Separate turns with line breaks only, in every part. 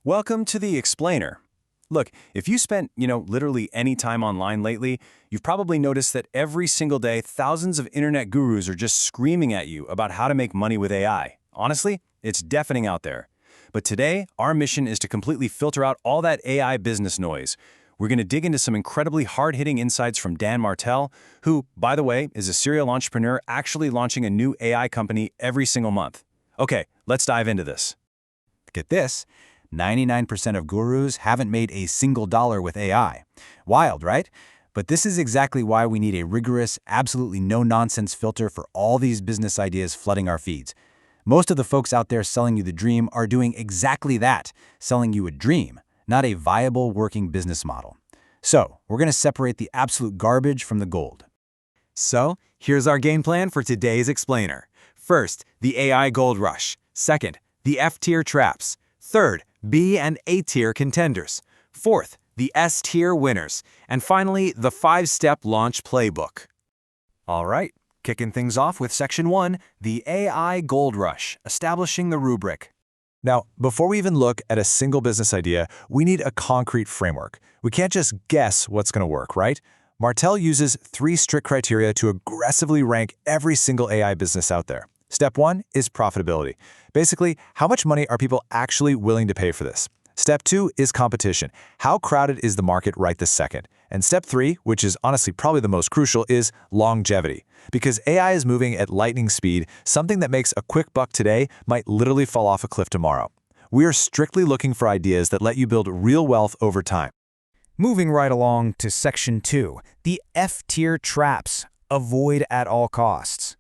Welcome to the Explainer. Look, if you spent, literally any time online lately, you've probably noticed that every single day, thousands of internet gurus are just screaming at you about how to make money with AI. Honestly, it's deafening out there. But today, our mission is to completely filter out all that AI business noise. We're going to dig into some incredibly hard-hitting insights from Dan Martell, who, by the way, is a serial entrepreneur actually launching a new AI company every single month. Okay, let's dive into this.
Get this, 99% of gurus haven't made a single dollar with AI. Wild, right? But this is exactly why we need a rigorous, absolutely no-nonsense filter for all these business ideas flooding our feeds. Most of the folks out there selling you the dream are doing exactly that, selling you a dream, not a viable working business model. So, we're going to separate the absolute garbage from the gold.
So, here's our game plan for today's Explainer. First, the AI gold rush. Second, the F-tier traps. Third, B and A-tier contenders. Fourth, the S-tier winners. And finally, the 5-step launch playbook. All right, kicking things off with Section 1, the AI gold rush, establishing the rubric.
Now, before we even look at a single business idea, we need a concrete framework. We can't just guess what's going to work, right? Martell uses 3 strict criteria to aggressively rank every single AI business out there. Step 1 is profitability. Basically, how much money are people actually willing to pay for this? Step 2 is competition. How crowded is the market right this second? And step 3, which is honestly probably the most crucial, is longevity. Because AI is moving at lightning speed, something that makes a quick buck today might literally fall off a cliff tomorrow. We are strictly looking for ideas that let you build real wealth over time.
Moving right along to Section 2, the F-tier traps. Avoid at all costs.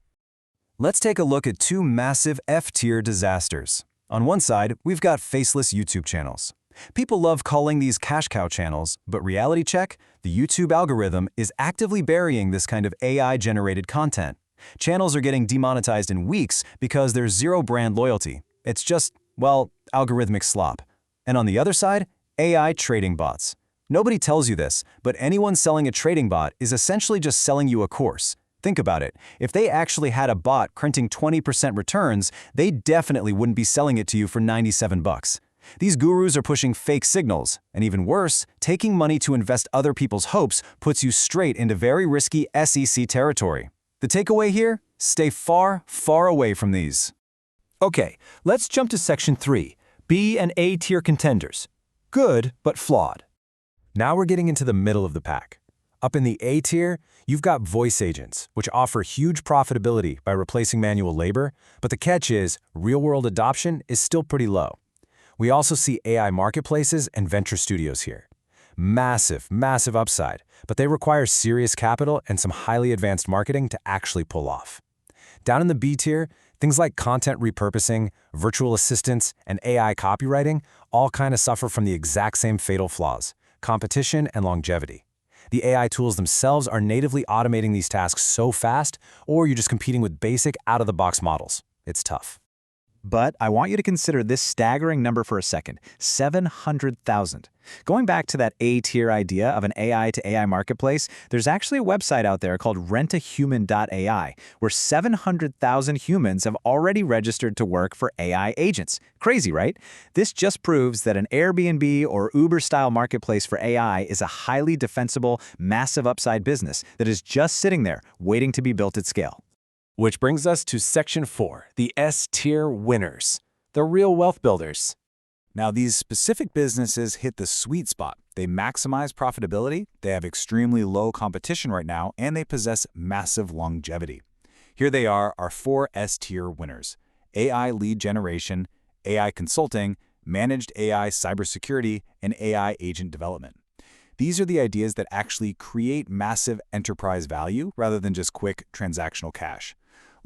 Let's take a look at 2 massive F-tier disasters. On one side, we've got faceless YouTube channels. People love calling these cash cow channels, but reality check, the YouTube algorithm is actively burying this kind of AI-generated content. Channels are getting demonetized in weeks because there's zero brand loyalty. It's just, well, algorithmic slop. And on the other side, AI trading bots. Nobody tells you this, but anyone selling a trading bot is essentially just selling you a course. Think about it. If they actually had a bot printing 20% returns, they definitely wouldn't be selling it to you for 97 bucks. These gurus are pushing fake signals, and even worse, taking money to invest other people's hopes puts you straight into very risky SEC territory. The takeaway here? Stay far, far away from these.
Okay, let's jump to Section 3, B and A-tier contenders. Good, but flawed.
Now we're getting into the middle of the pack. Up in the A tier, you've got voice agents, which offer huge profitability by replacing manual labor, but the catch is real-world adoption is still pretty low. We also see AI marketplaces and venture studios here. Massive, massive upside, but they require serious capital and some highly advanced marketing to actually pull off. Down in the B tier, things like content repurposing, virtual assistants, and AI copywriting all kind of suffer from the exact same fatal flaws: competition and longevity. The AI tools themselves are natively automating these tasks so fast, or you're just competing with basic, out-of-the-box models. It's tough.
But I want you to consider this staggering number for a second, 700,000. Going back to that A-tier idea of an AI to AI marketplace, there's actually a website out there called rentahuman.ai, where 700,000 humans have already registered to work for AI agents. Crazy, right? This just proves that an Airbnb or Uber-style marketplace for AI is a highly defensible, massive upside business that is just sitting there, waiting to be built at scale.
Which brings us to Section 4, the S-tier winners, the real wealth builders.
Now, these specific businesses hit the sweet spot. They maximize profitability, they have extremely low competition right now, and they possess massive longevity. Here they are, our 4 S-tier winners: AI lead generation, AI consulting, managed AI cybersecurity, and AI agent development. These are the ideas that actually create massive enterprise value rather than just quick transactional cash.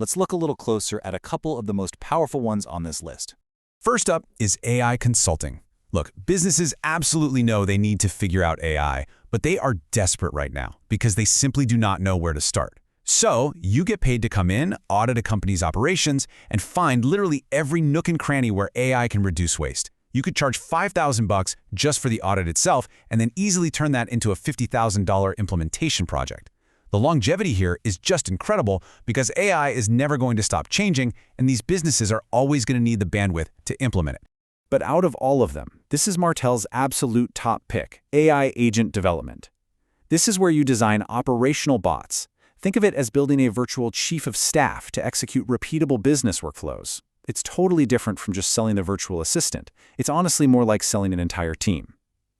Let's look a little closer at a couple of the most powerful ones on this list.
First up is AI consulting. Look, businesses absolutely know they need to figure out AI, but they are desperate right now because they simply do not know where to start. So, you get paid to come in, audit a company's operations, and find literally every nook and cranny where AI can reduce waste. You could charge $5,000 just for the audit itself and then easily turn that into a $50,000 implementation project. The longevity here is just incredible because AI is never going to stop changing, and these businesses are always going to need the bandwidth to implement it.
But out of all of them, this is Martel's absolute top pick, AI agent development. This is where you design operational bots. Think of it as building a virtual chief of staff to execute repeatable business workflows. It's totally different from just selling a virtual assistant. It's honestly more like selling an entire team.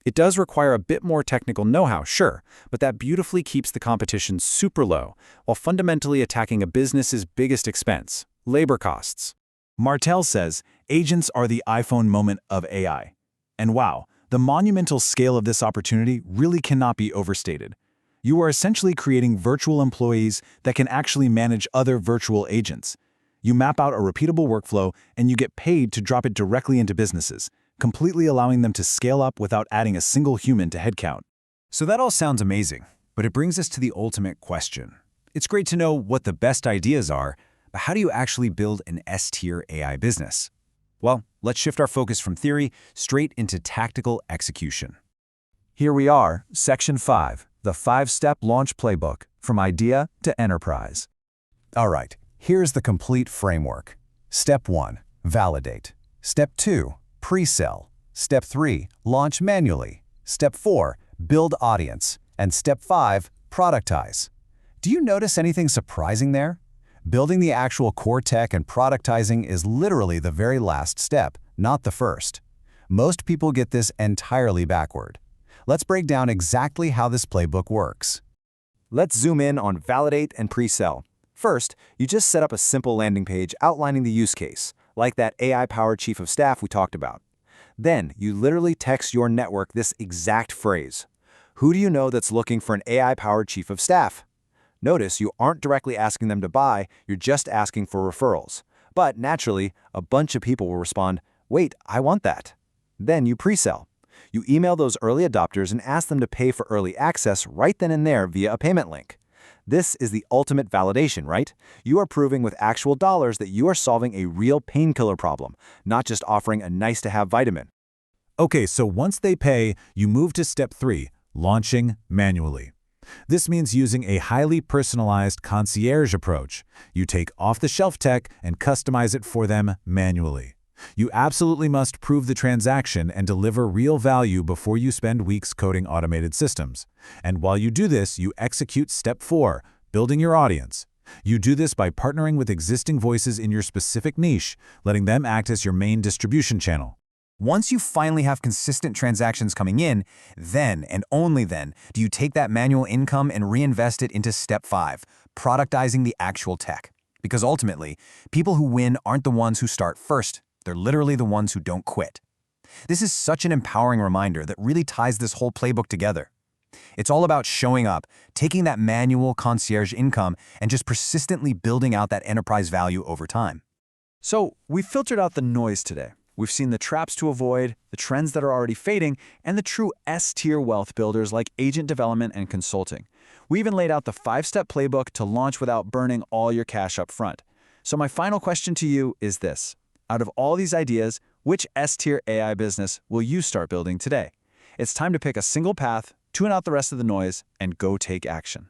It does require a bit more technical know-how, sure, but that beautifully keeps the competition super low, while fundamentally attacking a business's biggest expense, labor costs.
Martel says, agents are the iPhone moment of AI. And wow, the monumental scale of this opportunity really cannot be overstated. You are essentially creating virtual employees that can actually manage other virtual agents. You map out a repeatable workflow and you get paid to drop it directly into businesses, completely allowing them to scale up without adding a single human to headcount.
So that all sounds amazing, but it brings us to the ultimate question. It's great to know what the best ideas are, but how do you actually build an S-tier AI business? Well, let's shift our focus from theory straight into tactical execution. Here we are, Section 5, the 5-step launch playbook, from idea to enterprise. All right, here's the complete framework. Step 1, validate. Step 2, pre-sell. Step 3, launch manually. Step 4, build audience. And Step 5, productize. Do you notice anything surprising there? Building the actual core tech and productizing is literally the very last step, not the first. Most people get this entirely backward. Let's break down exactly how this playbook works. Let's zoom in on validate and pre-sell. First, you just set up a simple landing page outlining the use case, like that AI-powered chief of staff we talked about. Then, you literally text your network this exact phrase. Who do you know that's looking for an AI-powered chief of staff? Notice you aren't directly asking them to buy, you're just asking for referrals. But naturally, a bunch of people will respond, wait, I want that. Then you pre-sell. You email those early adopters and ask them to pay for early access right then and there via a payment link. This is the ultimate validation, right? You are proving with actual dollars that you are solving a real painkiller problem, not just offering a nice-to-have vitamin.
Okay, so once they pay, you move to Step 3, launching manually. This means using a highly personalized concierge approach. You take off-the-shelf tech and customize it for them manually. You absolutely must prove the transaction and deliver real value before you spend weeks coding automated systems. And while you do this, you execute Step 4, building your audience. You do this by partnering with existing voices in your specific niche, letting them act as your main distribution channel.
Once you finally have consistent transactions coming in, then and only then do you take that manual income and reinvest it into Step 5, productizing the actual tech. Because ultimately, people who win aren't the ones who start first. They're literally the ones who don't quit. This is such an empowering reminder that really ties this whole playbook together. It's all about showing up, taking that manual concierge income, and just persistently building out that enterprise value over time.
So, we've filtered out the noise today. We've seen the traps to avoid, the trends that are already fading, and the true S-tier wealth builders like agent development and consulting. We even laid out the 5-step playbook to launch without burning all your cash up front. So my final question to you is this. Out of all these ideas, which S-tier AI business will you start building today? It's time to pick a single path, tune out the rest of the noise, and go take action.